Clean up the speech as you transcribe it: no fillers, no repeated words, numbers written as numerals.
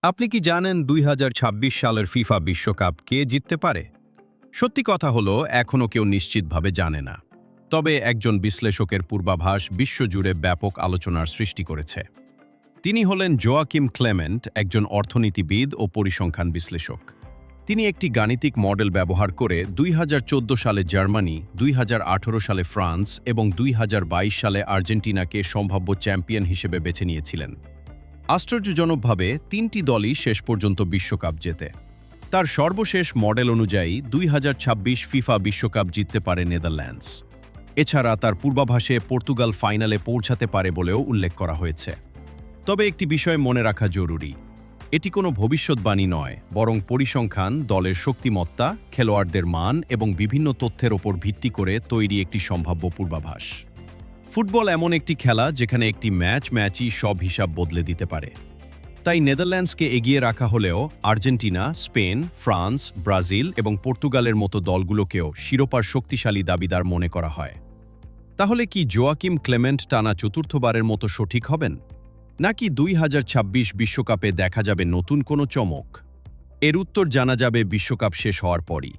আপনি কি জানেন ২০২৬ সালের ফিফা বিশ্বকাপ কে জিততে পারে? সত্যি কথা হলো এখনও কেউ নিশ্চিতভাবে জানে না। তবে একজন বিশ্লেষকের পূর্বাভাস বিশ্বজুড়ে ব্যাপক আলোচনার সৃষ্টি করেছে। তিনি হলেন জোয়াকিম ক্লেমেন্ট, একজন অর্থনীতিবিদ ও পরিসংখ্যান বিশ্লেষক। তিনি একটি গাণিতিক মডেল ব্যবহার করে ২০১৪ সালে জার্মানি, ২০১৮ সালে ফ্রান্স এবং ২০২২ সালে আর্জেন্টিনাকে সম্ভাব্য চ্যাম্পিয়ন হিসেবে বেছে নিয়েছিলেন। আশ্চর্যজনকভাবে তিনটি দলই শেষ পর্যন্ত বিশ্বকাপ জেতে। তার সর্বশেষ মডেল অনুযায়ী ২০২৬ ফিফা বিশ্বকাপ জিততে পারে নেদারল্যান্ডস। এছাড়া তার পূর্বাভাসে পর্তুগাল ফাইনালে পৌঁছাতে পারে বলেও উল্লেখ করা হয়েছে। তবে একটি বিষয় মনে রাখা জরুরি, এটি কোনো ভবিষ্যৎবাণী নয়, বরং পরিসংখ্যান, দলের শক্তিমত্তা, খেলোয়াড়দের মান এবং বিভিন্ন তথ্যের ওপর ভিত্তি করে তৈরি একটি সম্ভাব্য পূর্বাভাস। ফুটবল এমন একটি খেলা যেখানে একটি ম্যাচই সব হিসাব বদলে দিতে পারে। তাই নেদারল্যান্ডসকে এগিয়ে রাখা হলেও আর্জেন্টিনা, স্পেন, ফ্রান্স, ব্রাজিল এবং পর্তুগালের মতো দলগুলোকেও শিরোপার শক্তিশালী দাবিদার মনে করা হয়। তাহলে কি জোয়াকিম ক্লেমেন্ট টানা চতুর্থবারের মতো সঠিক হবেন? নাকি ২০২৬ বিশ্বকাপে দেখা যাবে নতুন কোনো চমক? এর উত্তর জানা যাবে বিশ্বকাপ শেষ হওয়ার পরই।